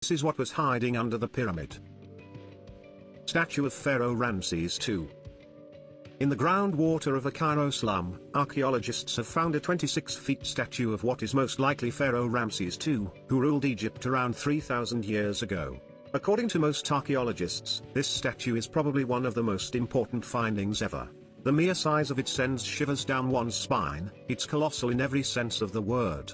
This is what was hiding under the pyramid. Statue of Pharaoh Ramses II. In the groundwater of a Cairo slum, archaeologists have found a 26-foot statue of what is most likely Pharaoh Ramses II, who ruled Egypt around 3,000 years ago. According to most archaeologists, this statue is probably one of the most important findings ever. The mere size of it sends shivers down one's spine. It's colossal in every sense of the word.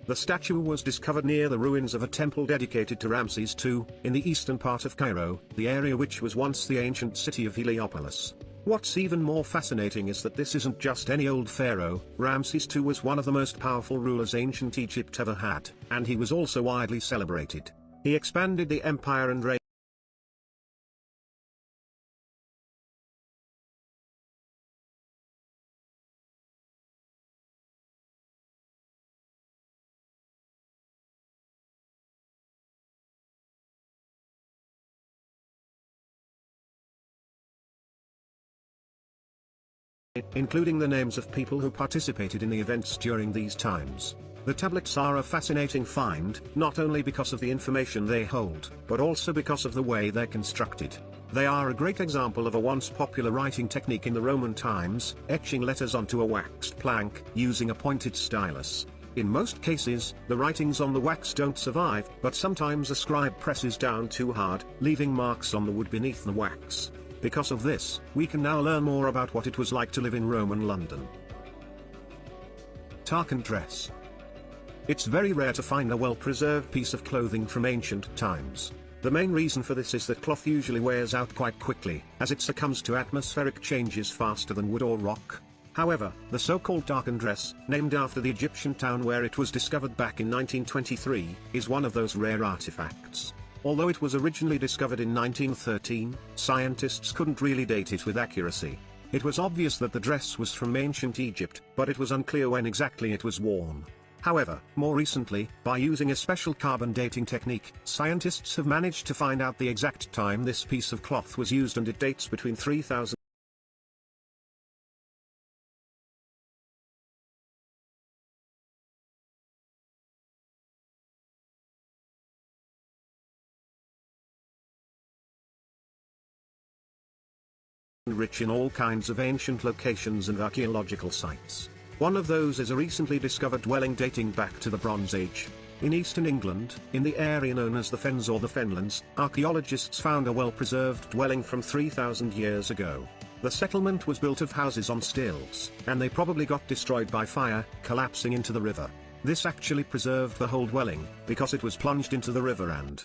The statue was discovered near the ruins of a temple dedicated to Ramses II, in the eastern part of Cairo, the area which was once the ancient city of Heliopolis. What's even more fascinating is that this isn't just any old pharaoh. Ramses II was one of the most powerful rulers ancient Egypt ever had, and he was also widely celebrated. He expanded the empire and reigned including the names of people who participated in the events during these times. The tablets are a fascinating find, not only because of the information they hold, but also because of the way they're constructed. They are a great example of a once popular writing technique in the Roman times, etching letters onto a waxed plank, using a pointed stylus. In most cases, the writings on the wax don't survive, but sometimes a scribe presses down too hard, leaving marks on the wood beneath the wax. Because of this, we can now learn more about what it was like to live in Roman London. Tartan dress. It's very rare to find a well-preserved piece of clothing from ancient times. The main reason for this is that cloth usually wears out quite quickly, as it succumbs to atmospheric changes faster than wood or rock. However, the so-called Tartan dress, named after the Egyptian town where it was discovered back in 1923, is one of those rare artifacts. Although it was originally discovered in 1913, scientists couldn't really date it with accuracy. It was obvious that the dress was from ancient Egypt, but it was unclear when exactly it was worn. However, more recently, by using a special carbon dating technique, scientists have managed to find out the exact time this piece of cloth was used, and it dates between 3000 rich in all kinds of ancient locations and archaeological sites. One of those is a recently discovered dwelling dating back to the Bronze Age. In eastern England, in the area known as the Fens or the Fenlands, archaeologists found a well-preserved dwelling from 3,000 years ago. The settlement was built of houses on stilts, and they probably got destroyed by fire, collapsing into the river. This actually preserved the whole dwelling, because it was plunged into the river and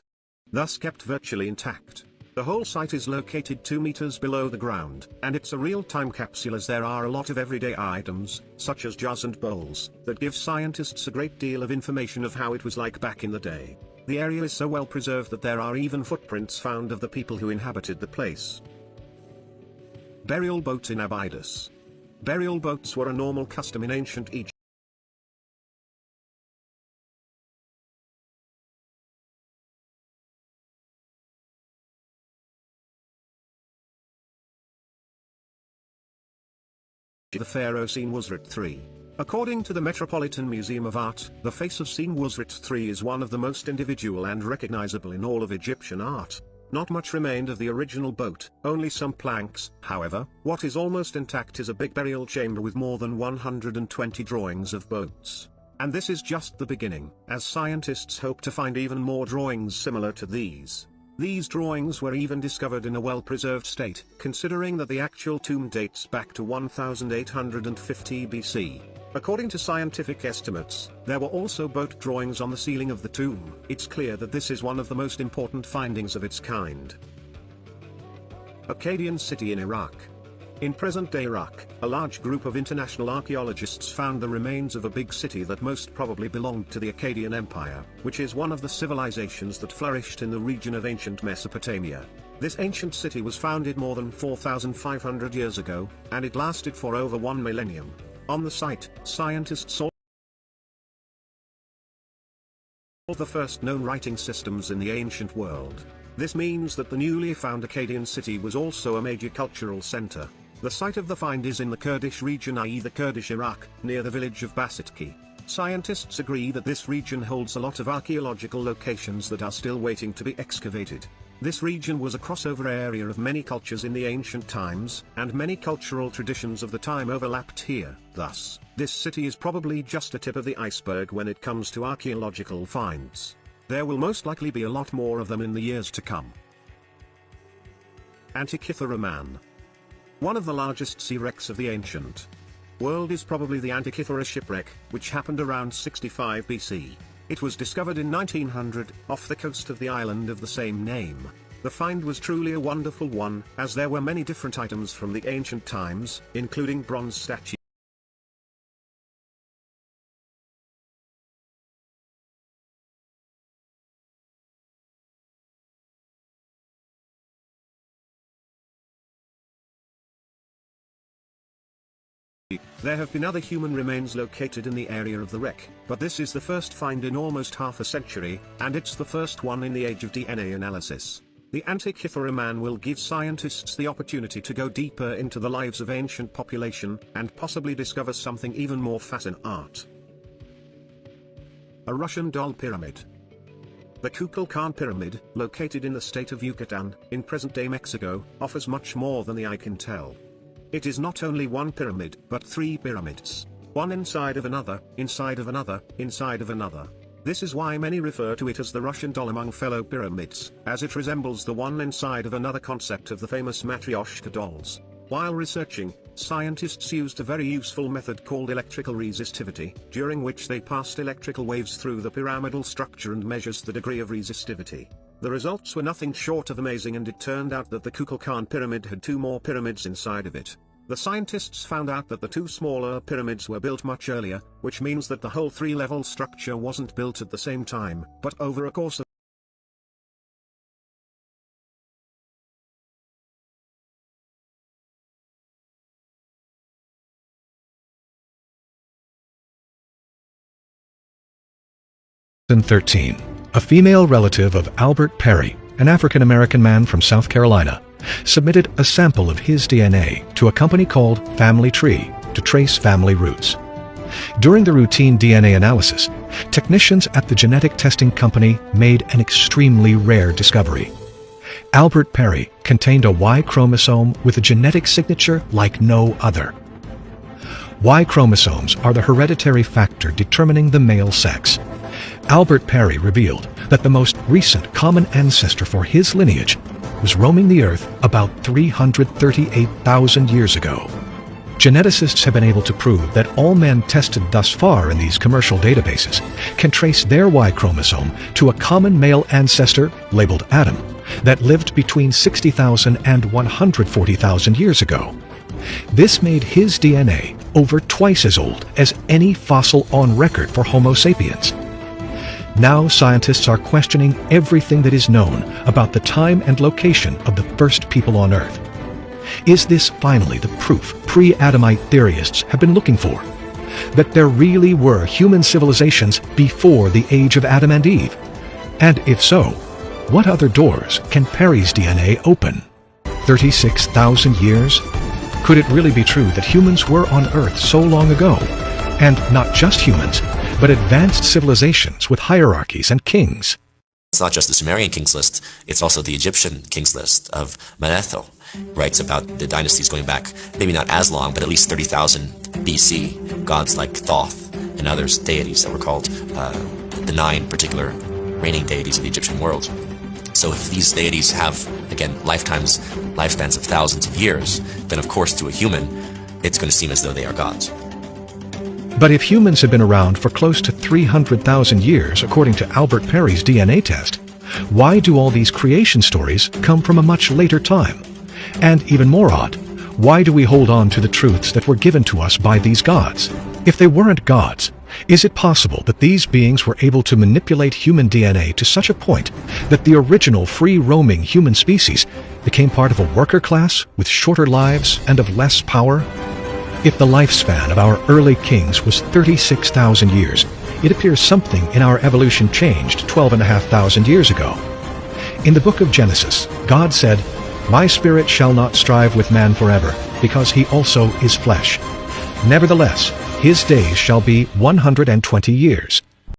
thus kept virtually intact. The whole site is located 2 meters below the ground, and it's a real-time capsule, as there are a lot of everyday items, such as jars and bowls, that give scientists a great deal of information of how it was like back in the day. The area is so well preserved that there are even footprints found of the people who inhabited the place. Burial boats in Abydos. Burial boats were a normal custom in ancient Egypt. The pharaoh Senusret III. According to the Metropolitan Museum of Art, the face of Senusret III is one of the most individual and recognizable in all of Egyptian art. Not much remained of the original boat, only some planks. However, what is almost intact is a big burial chamber with more than 120 drawings of boats. And this is just the beginning, as scientists hope to find even more drawings similar to these. These drawings were even discovered in a well-preserved state, considering that the actual tomb dates back to 1850 BC. According to scientific estimates, there were also boat drawings on the ceiling of the tomb. It's clear that this is one of the most important findings of its kind. Akkadian city in Iraq. In present-day Iraq, a large group of international archaeologists found the remains of a big city that most probably belonged to the Akkadian Empire, which is one of the civilizations that flourished in the region of ancient Mesopotamia. This ancient city was founded more than 4,500 years ago, and it lasted for over 1 millennium. On the site, scientists saw the first known writing systems in the ancient world. This means that the newly found Akkadian city was also a major cultural center. The site of the find is in the Kurdish region, i.e. the Kurdish Iraq, near the village of Basitki. Scientists agree that this region holds a lot of archaeological locations that are still waiting to be excavated. This region was a crossover area of many cultures in the ancient times, and many cultural traditions of the time overlapped here. Thus, this city is probably just a tip of the iceberg when it comes to archaeological finds. There will most likely be a lot more of them in the years to come. Antikythera man. One of the largest sea wrecks of the ancient world is probably the Antikythera shipwreck, which happened around 65 BC. It was discovered in 1900, off the coast of the island of the same name. The find was truly a wonderful one, as there were many different items from the ancient times, including bronze statues. There have been other human remains located in the area of the wreck, but this is the first find in almost half a century, and it's the first one in the age of DNA analysis. The Antikythera man will give scientists the opportunity to go deeper into the lives of ancient population, and possibly discover something even more fascinating art. A Russian doll pyramid. The Kukulkan pyramid, located in the state of Yucatan, in present-day Mexico, offers much more than the eye can tell. It is not only one pyramid, but 3 pyramids. One inside of another, inside of another, inside of another. This is why many refer to it as the Russian doll among fellow pyramids, as it resembles the one inside of another concept of the famous Matryoshka dolls. While researching, scientists used a very useful method called electrical resistivity, during which they passed electrical waves through the pyramidal structure and measures the degree of resistivity. The results were nothing short of amazing, and it turned out that the Kukulkan pyramid had 2 more pyramids inside of it. The scientists found out that the 2 smaller pyramids were built much earlier, which means that the whole 3-level structure wasn't built at the same time, but over a course of In 13, a female relative of Albert Perry, an African-American man from South Carolina, submitted a sample of his DNA to a company called Family Tree to trace family roots. During the routine DNA analysis, technicians at the genetic testing company made an extremely rare discovery. Albert Perry contained a Y chromosome with a genetic signature like no other. Y chromosomes are the hereditary factor determining the male sex. Albert Perry revealed that the most recent common ancestor for his lineage was roaming the Earth about 338,000 years ago. Geneticists have been able to prove that all men tested thus far in these commercial databases can trace their Y chromosome to a common male ancestor, labeled Adam, that lived between 60,000 and 140,000 years ago. This made his DNA over twice as old as any fossil on record for Homo sapiens. Now scientists are questioning everything that is known about the time and location of the first people on Earth. Is this finally the proof pre-Adamite theorists have been looking for? That there really were human civilizations before the age of Adam and Eve? And if so, what other doors can Perry's DNA open? 36,000 years? Could it really be true that humans were on Earth so long ago? And not just humans, but advanced civilizations with hierarchies and kings. It's not just the Sumerian kings list, it's also the Egyptian kings list of Manetho. Writes about the dynasties going back, maybe not as long, but at least 30,000 BC. Gods like Thoth and others, deities that were called the 9 particular reigning deities of the Egyptian world. So if these deities have, again, lifespans of thousands of years, then of course to a human, it's going to seem as though they are gods. But if humans have been around for close to 300,000 years, according to Albert Perry's DNA test, why do all these creation stories come from a much later time? And even more odd, why do we hold on to the truths that were given to us by these gods? If they weren't gods, is it possible that these beings were able to manipulate human DNA to such a point that the original free-roaming human species became part of a worker class with shorter lives and of less power? If the lifespan of our early kings was 36,000 years, it appears something in our evolution changed 12,500 years ago. In the book of Genesis, God said, "My spirit shall not strive with man forever, because he also is flesh. Nevertheless, his days shall be 120 years.